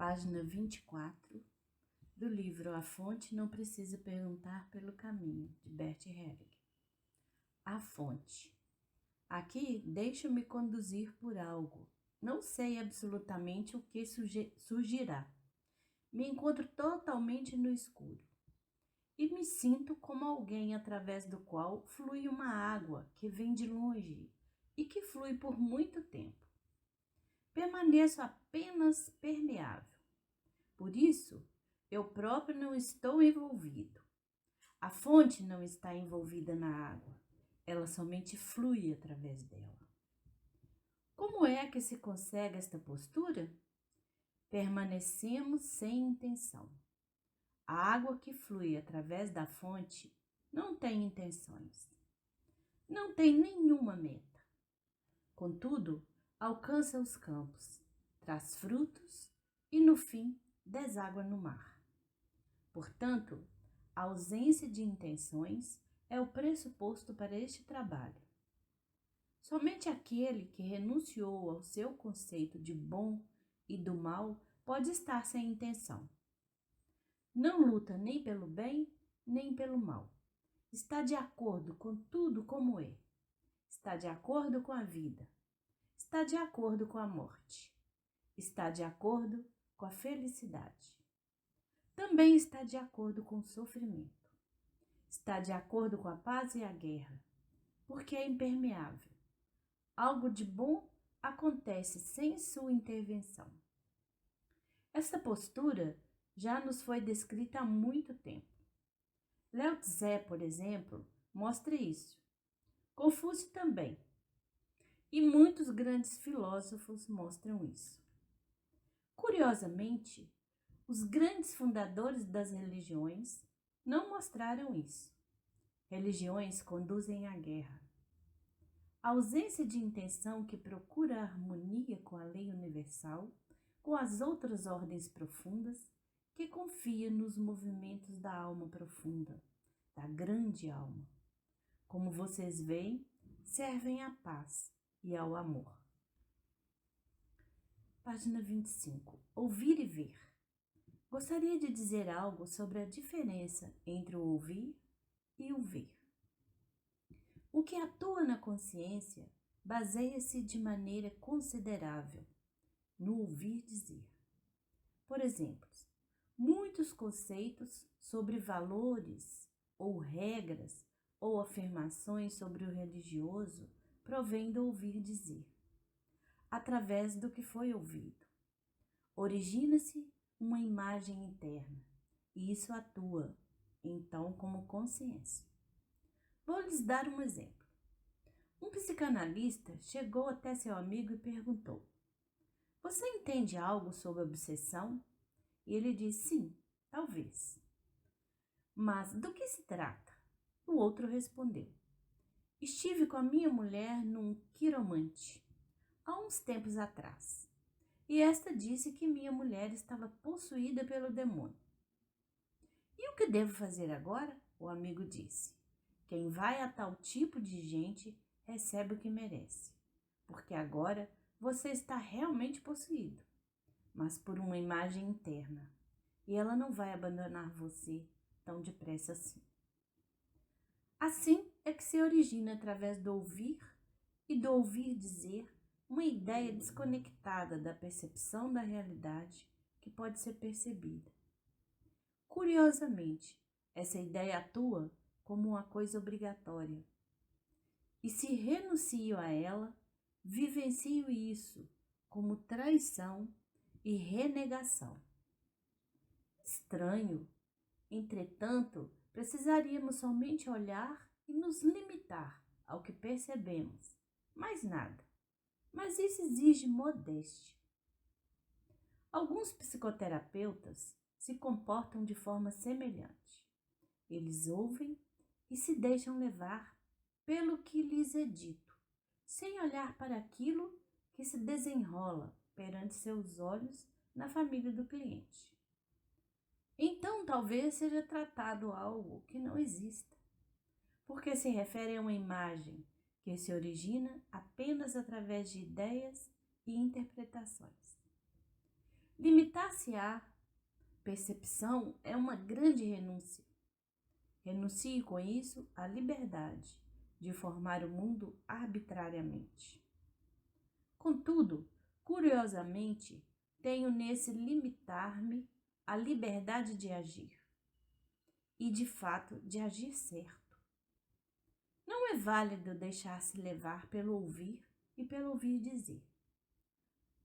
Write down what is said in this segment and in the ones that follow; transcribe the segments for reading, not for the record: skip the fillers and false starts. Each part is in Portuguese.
Página 24 do livro A Fonte Não Precisa Perguntar pelo Caminho, de Bert Hellinger. A fonte. Aqui deixo-me conduzir por algo. Não sei absolutamente o que surgirá. Me encontro totalmente no escuro. E me sinto como alguém através do qual flui uma água que vem de longe e que flui por muito tempo. Permaneço apenas permeável. Por isso, eu próprio não estou envolvido. A fonte não está envolvida na água. Ela somente flui através dela. Como é que se consegue esta postura? Permanecemos sem intenção. A água que flui através da fonte não tem intenções. Não tem nenhuma meta. Contudo, alcança os campos, traz frutos e, no fim, deságua no mar. Portanto, a ausência de intenções é o pressuposto para este trabalho. Somente aquele que renunciou ao seu conceito de bom e do mal pode estar sem intenção. Não luta nem pelo bem, nem pelo mal. Está de acordo com tudo como é. Está de acordo com a vida. Está de acordo com a morte. Está de acordo com a felicidade. Também está de acordo com o sofrimento. Está de acordo com a paz e a guerra, porque é impermeável. Algo de bom acontece sem sua intervenção. Esta postura já nos foi descrita há muito tempo. Lao Tse, por exemplo, mostra isso. Confúcio também. E muitos grandes filósofos mostram isso. Curiosamente, os grandes fundadores das religiões não mostraram isso. Religiões conduzem à guerra. A ausência de intenção que procura a harmonia com a lei universal, com as outras ordens profundas, que confia nos movimentos da alma profunda, da grande alma. Como vocês veem, servem à paz e ao amor. Página 25. Ouvir e ver. Gostaria de dizer algo sobre a diferença entre o ouvir e o ver. O que atua na consciência baseia-se de maneira considerável no ouvir dizer. Por exemplo, muitos conceitos sobre valores ou regras ou afirmações sobre o religioso provêm do ouvir dizer, através do que foi ouvido. Origina-se uma imagem interna e isso atua, então, como consciência. Vou lhes dar um exemplo. Um psicanalista chegou até seu amigo e perguntou: "Você entende algo sobre obsessão?" E ele disse: "Sim, talvez." "Mas do que se trata?" O outro respondeu: "Estive com a minha mulher num quiromante há uns tempos atrás, e esta disse que minha mulher estava possuída pelo demônio." "E o que devo fazer agora?" O amigo disse: "Quem vai a tal tipo de gente recebe o que merece, porque agora você está realmente possuído, mas por uma imagem interna, e ela não vai abandonar você tão depressa assim." Assim é que se origina através do ouvir e do ouvir dizer uma ideia desconectada da percepção da realidade que pode ser percebida. Curiosamente, essa ideia atua como uma coisa obrigatória. E se renuncio a ela, vivencio isso como traição e renegação. Estranho, entretanto, precisaríamos somente olhar e nos limitar ao que percebemos, mais nada. Mas isso exige modéstia. Alguns psicoterapeutas se comportam de forma semelhante. Eles ouvem e se deixam levar pelo que lhes é dito, sem olhar para aquilo que se desenrola perante seus olhos na família do cliente. Então, talvez seja tratado algo que não exista, porque se refere a uma imagem que se origina apenas através de ideias e interpretações. Limitar-se à percepção é uma grande renúncia. Renuncie com isso à liberdade de formar o mundo arbitrariamente. Contudo, curiosamente, tenho nesse limitar-me a liberdade de agir e, de fato, de agir certo. Não é válido deixar-se levar pelo ouvir e pelo ouvir dizer.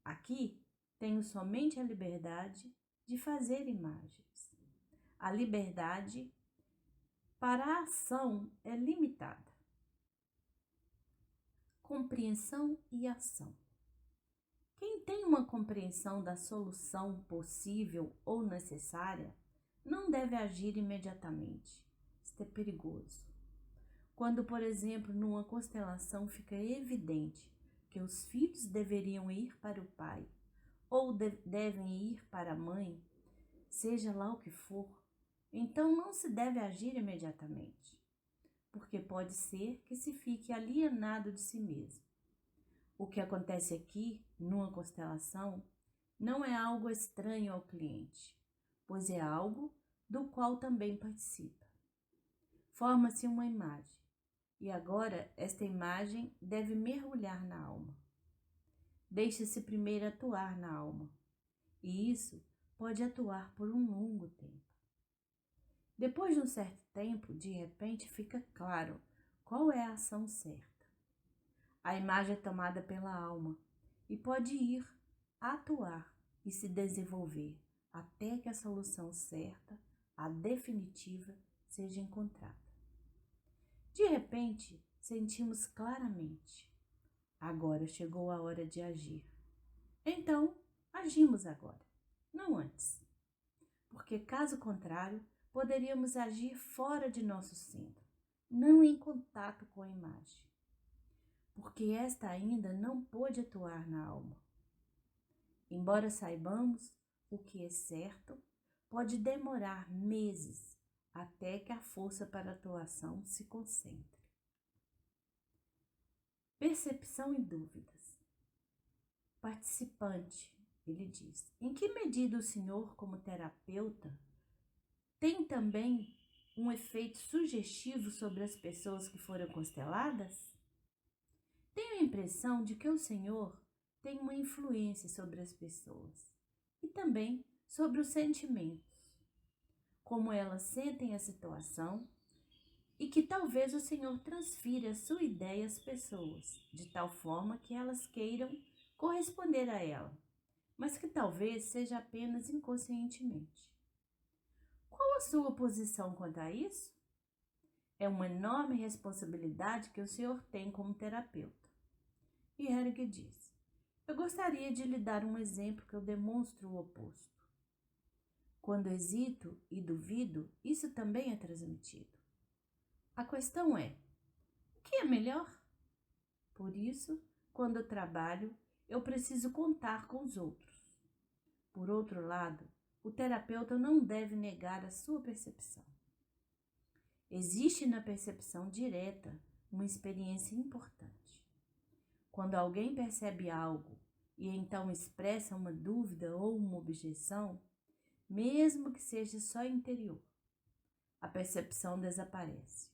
Aqui tenho somente a liberdade de fazer imagens. A liberdade para a ação é limitada. Compreensão e ação. Quem tem uma compreensão da solução possível ou necessária não deve agir imediatamente. Isto é perigoso. Quando, por exemplo, numa constelação fica evidente que os filhos deveriam ir para o pai ou devem ir para a mãe, seja lá o que for, então não se deve agir imediatamente, porque pode ser que se fique alienado de si mesmo. O que acontece aqui, numa constelação, não é algo estranho ao cliente, pois é algo do qual também participa. Forma-se uma imagem, e agora esta imagem deve mergulhar na alma. Deixa-se primeiro atuar na alma, e isso pode atuar por um longo tempo. Depois de um certo tempo, de repente fica claro qual é a ação certa. A imagem é tomada pela alma e pode ir atuar e se desenvolver até que a solução certa, a definitiva, seja encontrada. De repente, sentimos claramente: agora chegou a hora de agir. Então, agimos agora, não antes. Porque, caso contrário, poderíamos agir fora de nosso centro, não em contato com a imagem, porque esta ainda não pôde atuar na alma. Embora saibamos o que é certo, pode demorar meses até que a força para a atuação se concentre. Percepção e dúvidas. Participante, ele diz: em que medida o senhor, como terapeuta, tem também um efeito sugestivo sobre as pessoas que foram consteladas? Tenho a impressão de que o senhor tem uma influência sobre as pessoas e também sobre os sentimentos, como elas sentem a situação, e que talvez o senhor transfira a sua ideia às pessoas, de tal forma que elas queiram corresponder a ela, mas que talvez seja apenas inconscientemente. Qual a sua posição quanto a isso? É uma enorme responsabilidade que o senhor tem como terapeuta. E Hering diz: eu gostaria de lhe dar um exemplo que eu demonstro o oposto. Quando hesito e duvido, isso também é transmitido. A questão é: o que é melhor? Por isso, quando eu trabalho, eu preciso contar com os outros. Por outro lado, o terapeuta não deve negar a sua percepção. Existe na percepção direta uma experiência importante. Quando alguém percebe algo e então expressa uma dúvida ou uma objeção, mesmo que seja só interior, a percepção desaparece.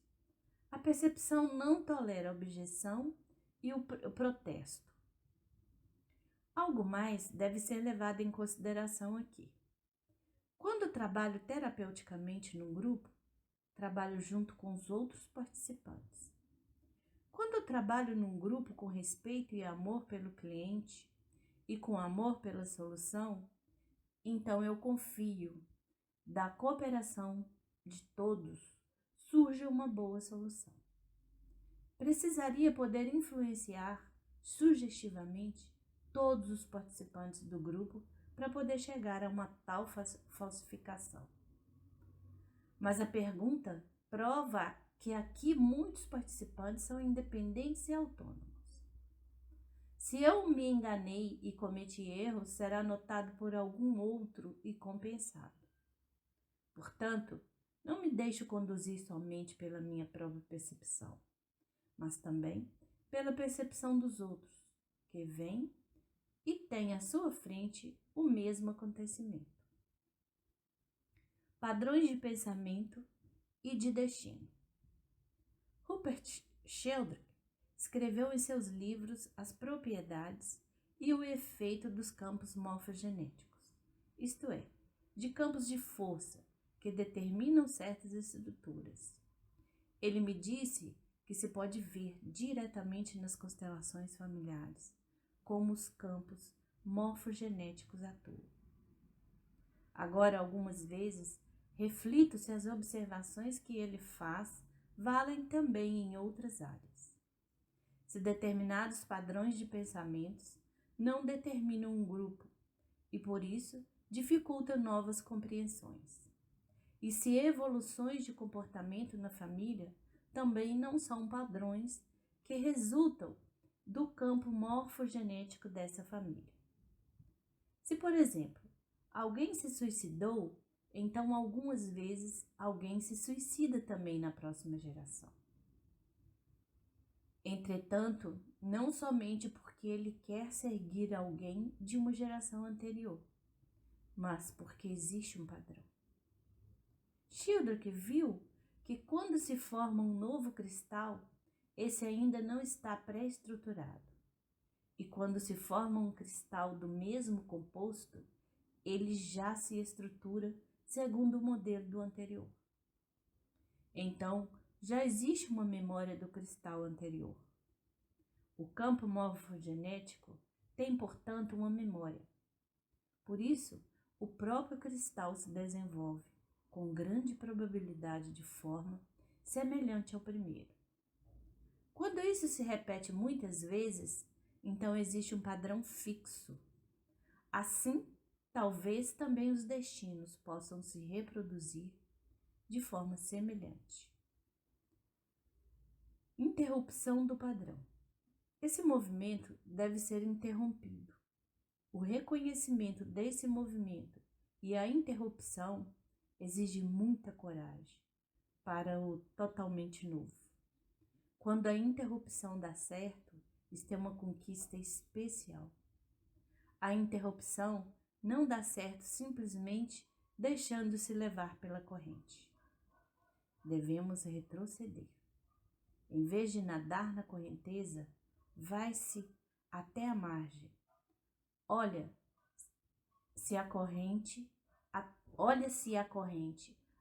A percepção não tolera a objeção e o protesto. Algo mais deve ser levado em consideração aqui. Quando trabalho terapeuticamente num grupo, trabalho junto com os outros participantes. Quando eu trabalho num grupo com respeito e amor pelo cliente e com amor pela solução, então eu confio. Da cooperação de todos surge uma boa solução. Precisaria poder influenciar sugestivamente todos os participantes do grupo para poder chegar a uma tal falsificação. Mas a pergunta prova que aqui muitos participantes são independentes e autônomos. Se eu me enganei e cometi erros, será notado por algum outro e compensado. Portanto, não me deixo conduzir somente pela minha própria percepção, mas também pela percepção dos outros, que vêm e tem à sua frente o mesmo acontecimento. Padrões de pensamento e de destino. Rupert Sheldrake escreveu em seus livros as propriedades e o efeito dos campos morfogenéticos, isto é, de campos de força que determinam certas estruturas. Ele me disse que se pode ver diretamente nas constelações familiares como os campos morfogenéticos atuam. Agora, algumas vezes, reflito se as observações que ele faz valem também em outras áreas. Se determinados padrões de pensamentos não determinam um grupo e, por isso, dificultam novas compreensões. E se evoluções de comportamento na família também não são padrões que resultam do campo morfogenético dessa família. Se, por exemplo, alguém se suicidou, então algumas vezes alguém se suicida também na próxima geração. Entretanto, não somente porque ele quer seguir alguém de uma geração anterior, mas porque existe um padrão. Sheldrake viu que quando se forma um novo cristal, esse ainda não está pré-estruturado. E quando se forma um cristal do mesmo composto, ele já se estrutura segundo o modelo do anterior. Então, já existe uma memória do cristal anterior. O campo morfogenético tem, portanto, uma memória. Por isso, o próprio cristal se desenvolve com grande probabilidade de forma semelhante ao primeiro. Quando isso se repete muitas vezes, então existe um padrão fixo. Assim, talvez também os destinos possam se reproduzir de forma semelhante. Interrupção do padrão. Esse movimento deve ser interrompido. O reconhecimento desse movimento e a interrupção exige muita coragem para o totalmente novo. Quando a interrupção dá certo, isto é uma conquista especial. A interrupção não dá certo simplesmente deixando-se levar pela corrente. Devemos retroceder. Em vez de nadar na correnteza, vai-se até a margem. Olha-se a corrente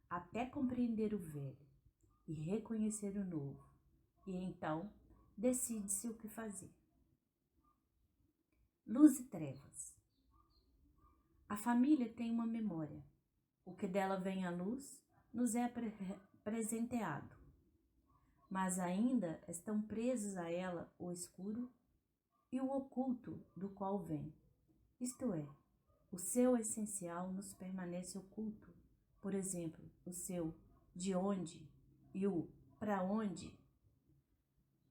até compreender o velho e reconhecer o novo, e então decide-se o que fazer. Luz e trevas. A família tem uma memória. O que dela vem à luz nos é presenteado, mas ainda estão presos a ela o escuro e o oculto do qual vem. Isto é, o seu essencial nos permanece oculto. Por exemplo, o seu de onde e o para onde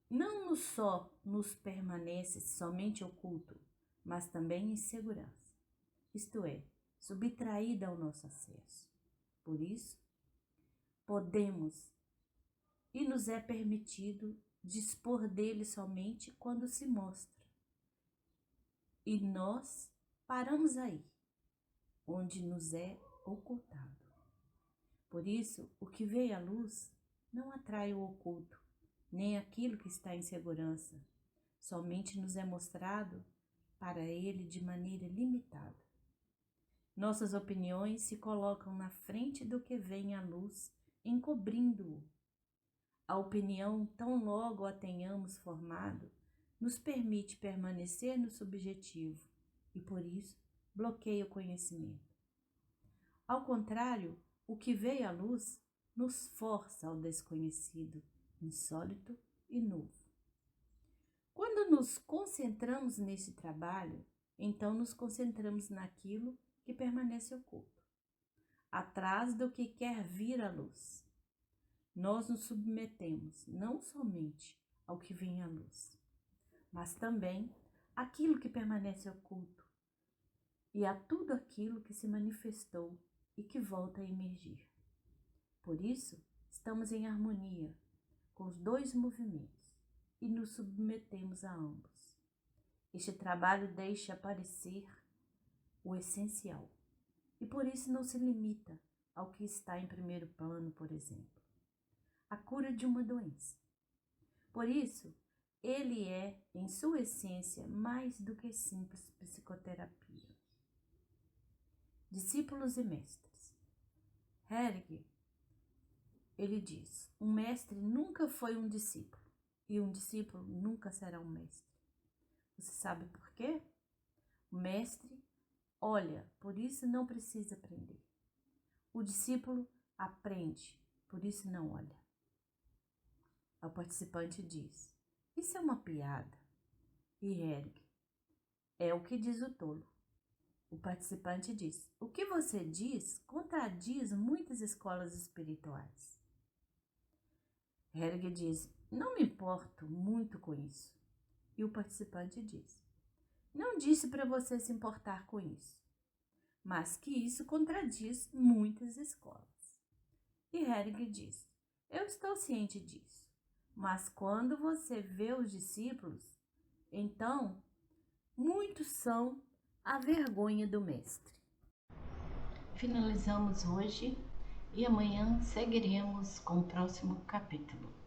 não só nos permanece somente oculto, mas também em segurança, isto é, subtraída ao nosso acesso. Por isso, podemos e nos é permitido dispor dele somente quando se mostra. E nós paramos aí, onde nos é ocultado. Por isso, o que veio à luz não atrai o oculto, nem aquilo que está em segurança. Somente nos é mostrado para ele de maneira limitada. Nossas opiniões se colocam na frente do que vem à luz, encobrindo-o. A opinião, tão logo a tenhamos formado, nos permite permanecer no subjetivo e, por isso, bloqueia o conhecimento. Ao contrário, o que veio à luz nos força ao desconhecido, insólito e novo. Quando nos concentramos nesse trabalho, então nos concentramos naquilo que permanece oculto, atrás do que quer vir à luz. Nós nos submetemos não somente ao que vem à luz, mas também àquilo que permanece oculto e a tudo aquilo que se manifestou e que volta a emergir. Por isso, estamos em harmonia com os dois movimentos e nos submetemos a ambos. Este trabalho deixa aparecer o essencial e por isso não se limita ao que está em primeiro plano, por exemplo, a cura de uma doença. Por isso, ele é, em sua essência, mais do que simples psicoterapia. Discípulos e mestres. Hegel, ele diz, um mestre nunca foi um discípulo e um discípulo nunca será um mestre. Você sabe por quê? O mestre olha, por isso não precisa aprender. O discípulo aprende, por isso não olha. O participante diz, isso é uma piada. E Hegel, é o que diz o tolo. O participante diz, o que você diz contradiz muitas escolas espirituais. Hegel diz, não me importo muito com isso. E o participante diz, não disse para você se importar com isso, mas que isso contradiz muitas escolas. E Hegel diz, eu estou ciente disso, mas quando você vê os discípulos, então muitos são a vergonha do mestre. Finalizamos hoje e amanhã seguiremos com o próximo capítulo.